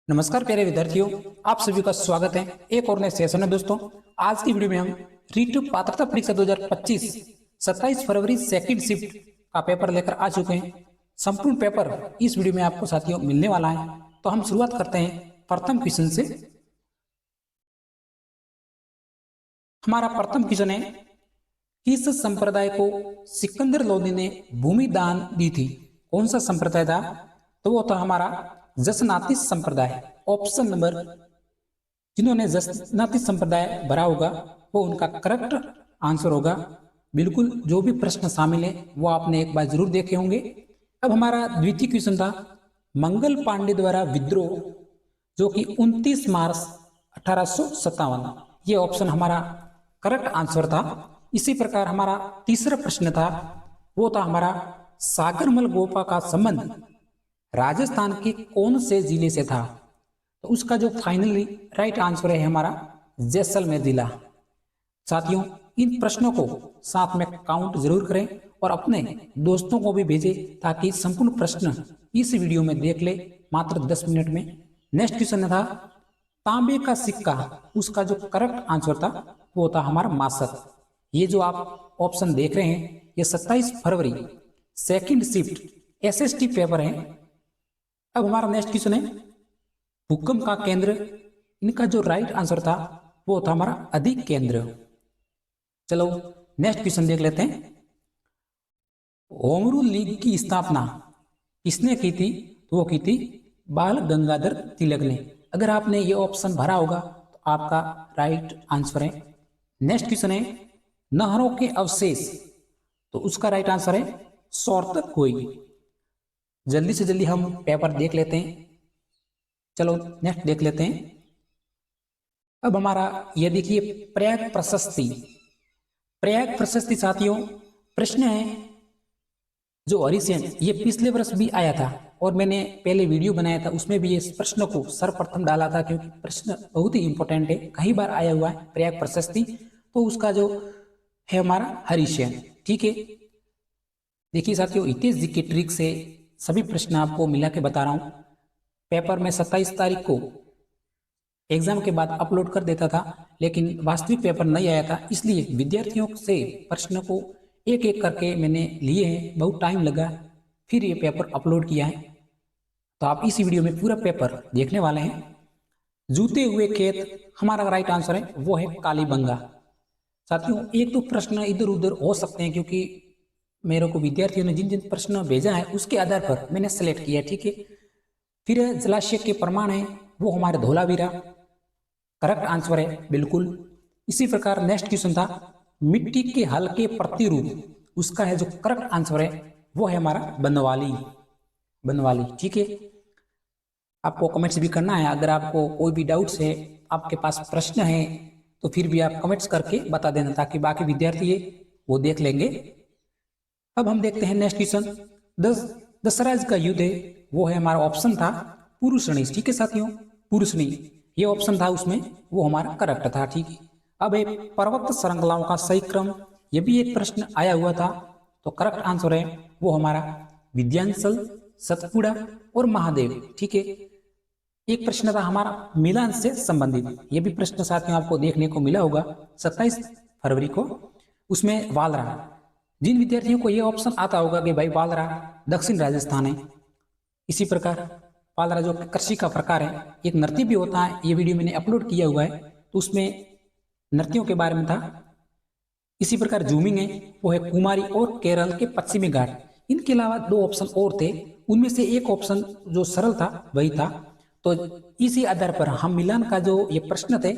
नमस्कार प्यारे विद्यार्थियों, आप सभी का स्वागत है एक और नए सेशन में। दोस्तों, आज की वीडियो में हम रीट पात्रता परीक्षा 2025 27 फरवरी सेकंड शिफ्ट का पेपर लेकर आ चुके हैं। संपूर्ण पेपर इस वीडियो में आपको साथियों मिलने वाला है। तो हम शुरुआत करते हैं प्रथम क्वेश्चन से। हमारा प्रथम क्वेश्चन है, किस संप्रदाय को सिकंदर लोदी ने भूमि दान दी थी? कौन सा संप्रदाय था? तो वो था हमारा जसनाती संप्रदाय। ऑप्शन नंबर, जिन्होंने जसनाती संप्रदाय भरा होगा वो उनका करेक्ट आंसर होगा। बिल्कुल, जो भी प्रश्न शामिल है वो आपने एक बार जरूर देखे होंगे। अब हमारा द्वितीय क्वेश्चन था, मंगल पांडे द्वारा विद्रोह जो कि 29 मार्च 1857, ये ऑप्शन हमारा करेक्ट आंसर था। इसी प्रकार हमारा तीसरा प्रश्न था, वो था हमारा सागरमल गोपा का संबंध राजस्थान के कौन से जिले से था? तो उसका जो फाइनली राइट आंसर है हमारा जैसलमेर जिला। साथियों, इन प्रश्नों को साथ में काउंट जरूर करें और अपने दोस्तों को भी भेजें ताकि संपूर्ण प्रश्न इस वीडियो में देख ले मात्र 10 मिनट में। नेक्स्ट क्वेश्चन था, तांबे का सिक्का, उसका जो करेक्ट आंसर था वो था हमारा मासक। ये जो आप ऑप्शन देख रहे हैं ये 27 फरवरी सेकंड शिफ्ट एसएसटी पेपर है। अब हमारा नेक्स्ट क्वेश्चन है, भूकंप का केंद्र, इनका जो राइट आंसर था वो था हमारा अधिक केंद्र। चलो नेक्स्ट क्वेश्चन देख लेते हैं। होम रूल लीग की स्थापना किसने की थी? तो वो की थी बाल गंगाधर तिलक ने। अगर आपने ये ऑप्शन भरा होगा तो आपका राइट आंसर है। नेक्स्ट क्वेश्चन है, नहरों के अवशेष, तो उसका राइट आंसर है सौरतक कोई। जल्दी से जल्दी हम पेपर देख लेते हैं। चलो नेक्स्ट देख लेते हैं। अब हमारा ये देखिए, प्रयाग प्रशस्ति। प्रयाग प्रशस्ति साथियों प्रश्न है जो हरिसेन, ये पिछले वर्ष भी आया था और मैंने पहले वीडियो बनाया था उसमें भी इस प्रश्न को सर्वप्रथम डाला था क्योंकि प्रश्न बहुत ही इंपॉर्टेंट है, कई बार आया हुआ है प्रयाग प्रशस्ति। तो उसका जो है हमारा हरिसेन। ठीक है, देखिए साथियों, हितेश जी की ट्रिक से सभी प्रश्न आपको मिला के बता रहा हूं। पेपर में 27 तारीख को एग्जाम के बाद अपलोड कर देता था, लेकिन वास्तविक पेपर नहीं आया था, इसलिए विद्यार्थियों से प्रश्न को एक एक करके मैंने लिए हैं, बहुत टाइम लगा, फिर ये पेपर अपलोड किया है। तो आप इस वीडियो में पूरा पेपर देखने वाले हैं। जूते हुए खेत, हमारा राइट आंसर है वो है कालीबंगा। साथियों, एक तो प्रश्न इधर उधर हो सकते हैं क्योंकि मेरे को विद्यार्थियों ने जिन जिन प्रश्न भेजा है उसके आधार पर मैंने सेलेक्ट किया। ठीक है, फिर जलाशय के प्रमाण है वो हमारे धोलावीरा, करेक्ट आंसर है बिल्कुल। इसी प्रकार नेक्स्ट क्वेश्चन था, मिट्टी के हल्के प्रतिरूप, उसका है जो करेक्ट आंसर है वो है हमारा बनवाली। बनवाली। ठीक है, आपको कमेंट्स भी करना है। अगर आपको कोई भी डाउट्स है, आपके पास प्रश्न है, तो फिर भी आप कमेंट्स करके बता देना ताकि बाकी विद्यार्थी है वो देख लेंगे। अब हम देखते हैं नेक्स्ट क्वेश्चन, दशराज का युद्ध है वो है हमारा ऑप्शन था पुरुषणी। ठीक है साथियों, पुरुषणी ये ऑप्शन था उसमें, वो हमारा करेक्ट था। ठीक है, अब एक पर्वत श्रृंखलाओं का सही क्रम, ये भी एक प्रश्न आया हुआ था, तो करेक्ट आंसर है वो हमारा विद्यांचल, सतपुड़ा और महादेव। ठीक है, एक प्रश्न था हमारा मिलान से संबंधित, ये भी प्रश्न साथियों आपको देखने को मिला होगा 27 फरवरी को, उसमें वालरा। जिन विद्यार्थियों को ये ऑप्शन आता होगा कि भाई वालरा दक्षिण राजस्थान है, इसी प्रकार वालरा जो कृषि का प्रकार है, एक नृत्य भी होता है, ये वीडियो मैंने अपलोड किया हुआ है तो उसमें नृत्यों के बारे में था। इसी प्रकार जूमिंग है वो है कुमारी और केरल के पश्चिमी घाट। इनके अलावा दो ऑप्शन और थे, उनमें से एक ऑप्शन जो सरल था वही था। तो इसी आधार पर हम मिलान का जो ये प्रश्न थे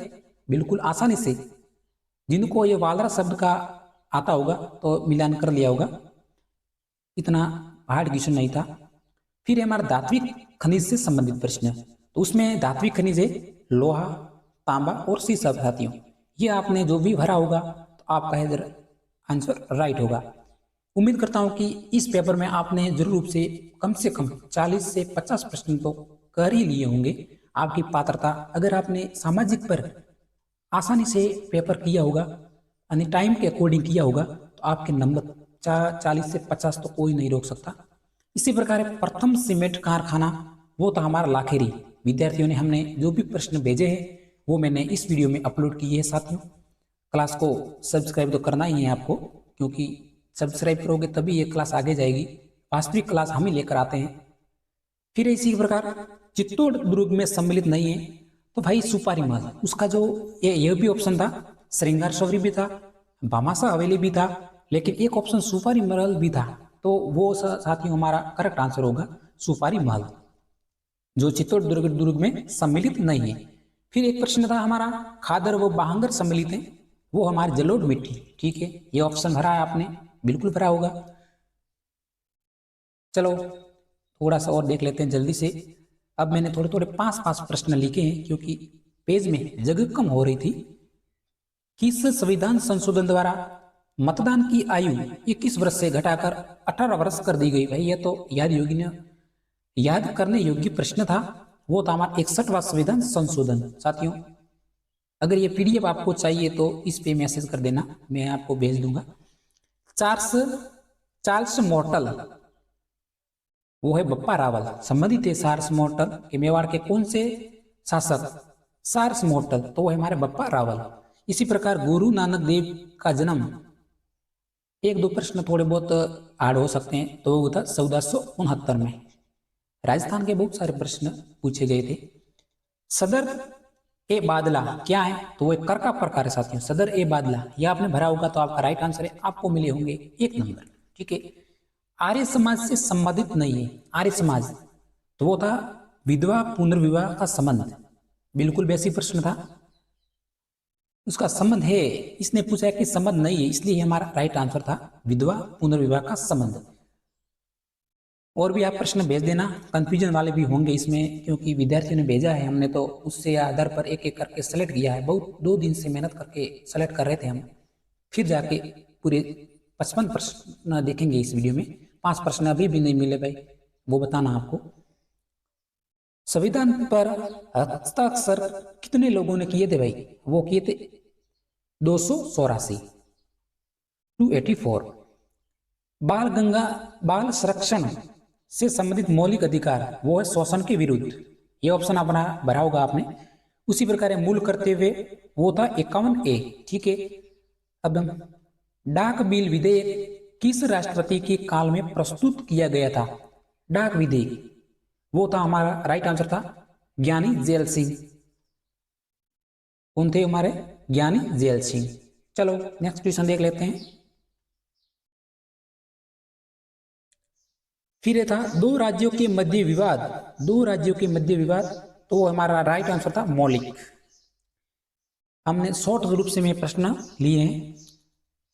बिल्कुल आसानी से, जिनको ये वालरा शब्द का आता होगा तो मिलान कर लिया होगा, इतना हार्ड क्वेश्चन नहीं था। फिर हमारा धात्विक खनिज से संबंधित प्रश्न, तो उसमें धात्विक खनिज है लोहा, तांबा और सीसा। साथियों, ये आपने जो भी भरा होगा तो आपका इधर आंसर राइट होगा। उम्मीद करता हूं कि इस पेपर में आपने जरूर रूप से कम 40 से 50 प्रश्न तो कर ही लिए होंगे। आपकी पात्रता, अगर आपने सामाजिक पर आसानी से पेपर किया होगा यानी टाइम के अकॉर्डिंग किया होगा तो आपके नंबर 40 से 50 तो कोई नहीं रोक सकता। इसी प्रकार प्रथम सीमेंट कारखाना वो था हमारा लाखेरी, विद्यार्थियों ने हमने जो भी प्रश्न भेजे हैं वो मैंने इस वीडियो में अपलोड किए हैं साथियों। क्लास को सब्सक्राइब तो करना ही है आपको, क्योंकि सब्सक्राइब करोगे तभी ये क्लास आगे जाएगी। वास्तविक क्लास हम ही लेकर आते हैं। फिर इसी प्रकार चित्तौड़ दुर्ग में सम्मिलित नहीं है तो भाई सुपारी महल, उसका जो ये भी ऑप्शन था, श्रृंगार शौरी भी था, भामाशाह हवेली भी था, लेकिन एक ऑप्शन सुपारी महल भी था, तो वो साथियों हमारा करेक्ट आंसर होगा सुपारी महल, जो चित्तौड़ दुर्ग में सम्मिलित नहीं है। फिर एक प्रश्न था हमारा, खादर व बाहंगर सम्मिलित है, वो हमारी जलोढ़ मिट्टी। ठीक है, ये ऑप्शन भरा है आपने, बिल्कुल भरा होगा। चलो थोड़ा सा और देख लेते हैं जल्दी से। अब मैंने थोड़े थोड़े 5-5 प्रश्न लिखे हैं, क्योंकि पेज में जगह कम हो रही थी। किस संविधान संशोधन द्वारा मतदान की आयु 21 वर्ष से घटाकर 18 वर्ष कर दी गई? भाई ये तो याद करने योग्य प्रश्न था। वो था हमारा 61वां संविधान संशोधन। साथियों अगर ये पीडीएफ आपको चाहिए तो इस पे मैसेज कर देना, मैं आपको भेज दूंगा। चार्ल्स मॉर्टल, वो है बप्पा रावल, संबंधित है चार्ल्स मॉर्टल के मेवाड़ के कौन से शासक? चार्ल्स मॉर्टल, तो वो है हमारे बप्पा रावल। इसी प्रकार गुरु नानक देव का जन्म, एक दो प्रश्न थोड़े बहुत हार्ड हो सकते हैं, तो वो था 1469 में। राजस्थान के बहुत सारे प्रश्न पूछे गए थे। सदर ए बादला क्या है? तो वो एक कर का प्रकार है साथियों, सदर ए बादला। ये आपने भरा होगा तो आपका राइट आंसर है, आपको मिले होंगे 1 नंबर। ठीक है, आर्य समाज से संबंधित नहीं है। आर्य समाज तो वो था विधवा पुनर्विवाह का संबंध, बिल्कुल बेसिक प्रश्न था। उसका संबंध है, इसने पूछा है कि संबंध नहीं है, इसलिए हमारा राइट आंसर था विधवा पुनर्विवाह का संबंध। और भी आप प्रश्न भेज देना, कंफ्यूजन वाले भी होंगे इसमें, क्योंकि विद्यार्थियों ने भेजा है, हमने तो उससे आधार पर एक एक करके सेलेक्ट किया है। बहुत 2 दिन से मेहनत करके सेलेक्ट कर रहे थे हम, फिर जाके पूरे 55 प्रश्न देखेंगे इस वीडियो में। 5 प्रश्न अभी भी नहीं मिले भाई, वो बताना आपको। संविधान पर हस्ताक्षर कितने लोगों ने किए थे भाई? वो किए थे 284, 284। बाल संरक्षण से संबंधित मौलिक अधिकार, वो है शोषण के विरुद्ध। ये ऑप्शन अपना भरा होगा आपने। उसी प्रकार मूल करते हुए, वो था 51A। ठीक है, अब डाक बिल विधेयक किस राष्ट्रपति के काल में प्रस्तुत किया गया था? डाक विधेयक, वो था हमारा राइट आंसर था ज्ञानी जैल सिंह। कौन थे हमारे? ज्ञानी जैल सिंह। चलो नेक्स्ट क्वेश्चन देख लेते हैं। फिर ये था 2 राज्यों के मध्य विवाद। 2 राज्यों के मध्य विवाद, तो हमारा राइट आंसर था मौलिक। हमने शॉर्ट रूप से में प्रश्न लिए हैं।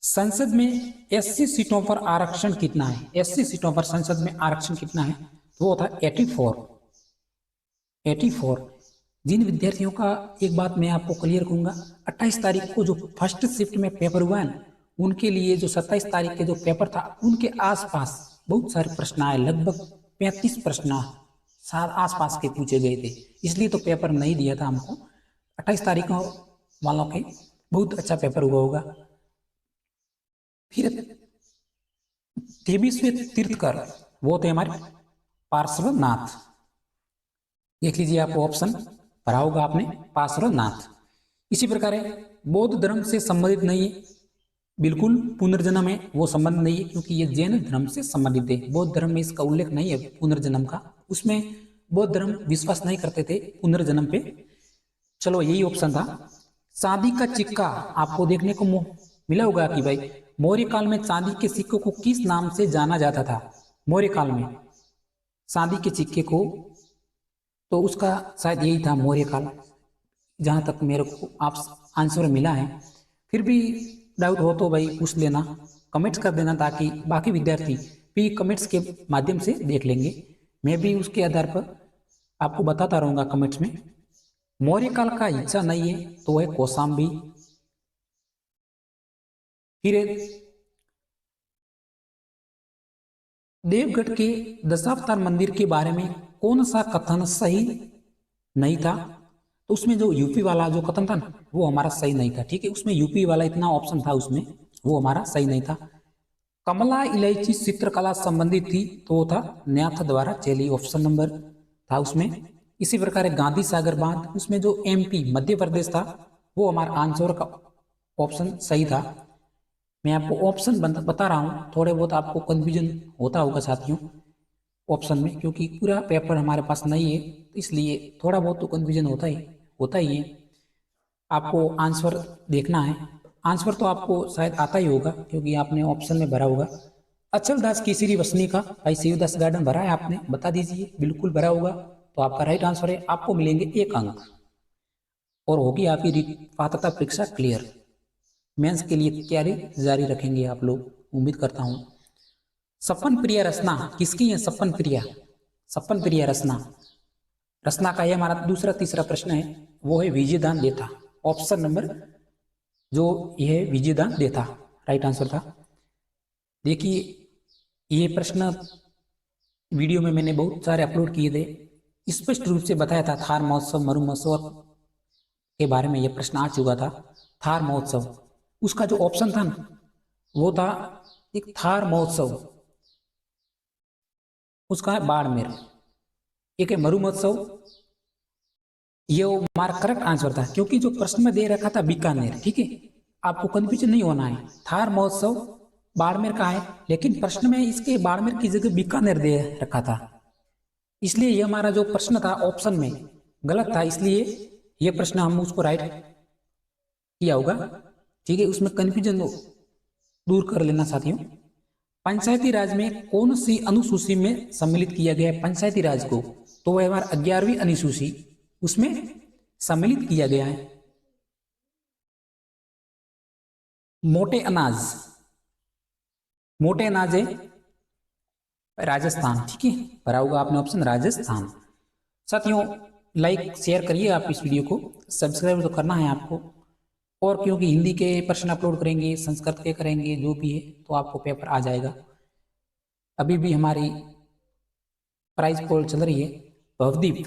संसद में SC सीटों पर आरक्षण कितना है? SC सीटों पर संसद में आरक्षण कितना है? तो वो था 84। जिन विद्यार्थियों का, एक बात मैं आपको क्लियर कहूंगा, 28 तारीख को जो फर्स्ट शिफ्ट में पेपर हुआ है, उनके लिए जो 27 तारीख के जो पेपर था, उनके आसपास बहुत सारे प्रश्न आए, लगभग 35 प्रश्न आसपास के पूछे गए थे, इसलिए तो पेपर नहीं दिया था हमको। 28 तारीख वालों के बहुत अच्छा पेपर हुआ होगा। फिर 23वें तीर्थकर, वो थे हमारे पार्श्वनाथ। देख लीजिए, आपको ऑप्शन भरा होगा आपने, पार्श्वनाथ। इसी प्रकार बौद्ध धर्म से संबंधित नहीं है, बिल्कुल पुनर्जन्म है, वो संबंध नहीं है, क्योंकि ये जैन धर्म से संबंधित है। बौद्ध धर्म में इसका उल्लेख नहीं है पुनर्जन्म का, उसमें बौद्ध धर्म विश्वास नहीं करते थे पुनर्जन्म पे। चलो यही ऑप्शन था। चांदी का सिक्का आपको देखने को मिला होगा कि भाई मौर्य काल में चांदी के सिक्कों को किस नाम से जाना जाता था? मौर्य काल में चांदी के सिक्के को, तो उसका शायद यही था मौर्य काल, जहां तक मेरे को आप आंसर मिला है। फिर भी डाउट हो तो भाई पूछ लेना, कमेंट्स कर देना, ताकि बाकी विद्यार्थी भी कमेंट्स के माध्यम से देख लेंगे। मैं भी उसके आधार पर आपको बताता रहूंगा कमेंट्स में। मौर्य काल का हिस्सा नहीं है तो है कौशाम्बी। फिर देवगढ़ के दशावतार मंदिर के बारे में कौन सा कथन सही नहीं था? तो उसमें जो यूपी वाला जो कथन था ना, वो हमारा सही नहीं था। ठीक है, उसमें यूपी वाला इतना ऑप्शन था उसमें, वो हमारा सही नहीं था। कमला इलायची चित्रकला संबंधित थी, तो वो था न्याथ द्वारा चेली, ऑप्शन नंबर था उसमें। इसी प्रकार गांधी सागर बांध, उसमें जो एमपी मध्य प्रदेश था वो हमारा आंसर का ऑप्शन सही था। मैं आपको ऑप्शन बता रहा हूँ, थोड़े बहुत आपको कंफ्यूजन होता होगा साथियों ऑप्शन में, क्योंकि पूरा पेपर हमारे पास नहीं है, तो इसलिए थोड़ा बहुत तो कंफ्यूजन होता ही है। आपको आंसर देखना है, आंसर तो आपको शायद आता ही होगा क्योंकि आपने ऑप्शन में भरा होगा। अचल दास केसरी वसनी का भाई शिवदास गार्डन भरा है आपने, बता दीजिए, बिल्कुल भरा होगा, तो आपका राइट आंसर है, आपको मिलेंगे 1 अंक और होगी आपकी पात्रता परीक्षा क्लियर। मेंस के लिए तैयारी जारी रखेंगे आप लोग, उम्मीद करता हूं। सपन प्रिया रचना किसकी है? सपन प्रिया, सपन प्रिया रचना, रचना का ये हमारा दूसरा तीसरा प्रश्न है, वो है विजयदान देथा। ऑप्शन नंबर जो यह विजयदान देथा राइट आंसर था। देखिए ये प्रश्न वीडियो में मैंने बहुत सारे अपलोड किए थे, स्पष्ट रूप से बताया था थार महोत्सव मरु महोत्सव के बारे में यह प्रश्न आ चुका था। थार महोत्सव, उसका जो ऑप्शन था ना वो था एक थार महोत्सव, उसका है बाड़मेर, एक है मरु महोत्सव, ये हमारा करेक्ट आंसर था क्योंकि जो प्रश्न में दे रखा था बीकानेर, ठीक है, आपको कंफ्यूजन नहीं होना है। थार महोत्सव बाड़मेर का है, लेकिन प्रश्न में इसके बाड़मेर की जगह बीकानेर दे रखा था, इसलिए ये हमारा जो प्रश्न था ऑप्शन में गलत था, इसलिए ये प्रश्न हम उसको राइट किया होगा, ठीक है। उसमें कंफ्यूजन दूर कर लेना साथियों। पंचायती राज में कौन सी अनुसूची में सम्मिलित किया गया है पंचायती राज को? तो वह हमारा 11वीं अनुसूची उसमें सम्मिलित किया गया है। मोटे अनाज, मोटे अनाज है राजस्थान, ठीक है, भरा होगा आपने ऑप्शन राजस्थान। साथियों लाइक शेयर करिए आप इस वीडियो को, सब्सक्राइब तो करना है आपको, और क्योंकि हिंदी के प्रश्न अपलोड करेंगे, संस्कृत के करेंगे, जो भी है तो आपको पेपर आ जाएगा। अभी भी हमारी प्राइज पोल चल रही है, भवदीप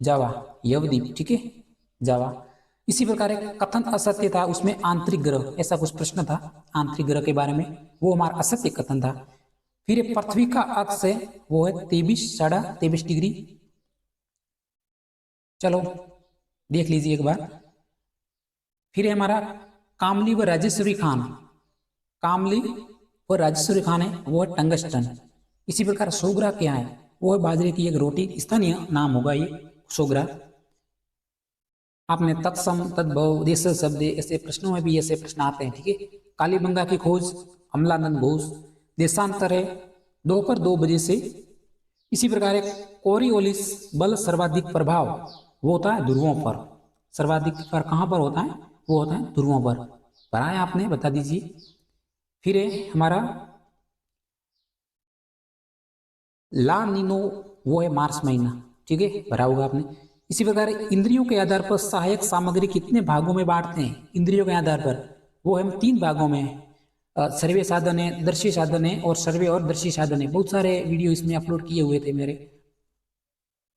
जावा यवदीप, ठीक है, जावा। इसी प्रकार एक कथन असत्य था, उसमें आंतरिक ग्रह, ऐसा कुछ प्रश्न था आंतरिक ग्रह के बारे में, वो हमारा असत्य कथन था। फिर पृथ्वी का अक्ष है वो है 23 डिग्री, चलो देख लीजिए एक बार। फिर है हमारा कामली व राजेश्वरी खान, कामली व राजेश्वरी खान है वो है टंगस्टन। इसी प्रकार सोगरा क्या है? वो है बाजरे की एक रोटी, स्थानीय नाम होगा ये सोगरा। आपने तत्सम तद्भव देश शब्द, ऐसे प्रश्नों में भी ऐसे प्रश्न आते हैं, ठीक है। कालीबंगा की खोज अमलानंद घोष, देशांतर है दोपहर 2 बजे से। इसी प्रकार एक कोरियोलिस बल सर्वाधिक प्रभाव वो होता है ध्रुवों पर, सर्वाधिक पर कहाँ पर होता है? वो होता है ध्रुवों पर। पढ़ा है आपने, बता दीजिए। फिर है हमारा ला नीनो, वो है मार्च महीना, ठीक है, भरा होगा आपने। इसी प्रकार इंद्रियों के आधार पर सहायक सामग्री कितने भागों में बांटते हैं? इंद्रियों के आधार पर वो हम 3 भागों में, सर्वे साधन है, दर्शी साधन है और सर्वे और दर्शी साधन है। बहुत सारे वीडियो इसमें अपलोड किए हुए थे मेरे।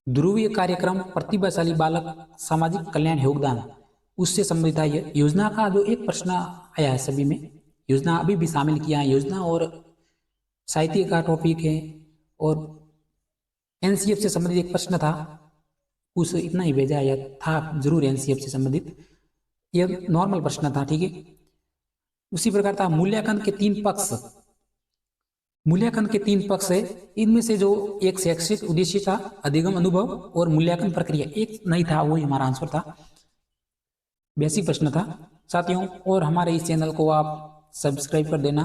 ध्रुवीय कार्यक्रम, प्रतिभाशाली बालक, सामाजिक कल्याण योगदान, उससे संबंधित है। योजना का जो एक प्रश्न आया है सभी में, योजना अभी भी शामिल किया है, योजना और साहित्य का टॉपिक है, और एनसीएफ से संबंधित एक प्रश्न था, उस इतना ही भेजा या था जरूर एनसीएफ से संबंधित, यह नॉर्मल प्रश्न था, ठीक है। उसी प्रकार था मूल्यांकन के 3 पक्ष, मूल्यांकन के 3 पक्ष है, इनमें से जो एक शैक्षिक उद्देश्य था, अधिगम अनुभव और मूल्यांकन प्रक्रिया, एक नहीं था, वही हमारा आंसर था, बेसिक प्रश्न था साथियों। और हमारे इस चैनल को आप सब्सक्राइब कर देना,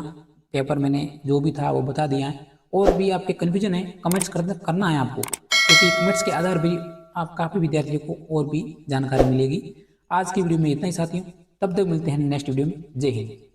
पेपर मैंने जो भी था वो बता दिया है, और भी आपके कन्फ्यूजन है कमेंट्स करना है आपको, क्योंकि कमेंट्स के आधार भी आप काफ़ी विद्यार्थियों को और भी जानकारी मिलेगी। आज की वीडियो में इतना ही साथियों, तब तक मिलते हैं नेक्स्ट वीडियो में। जय हिंद।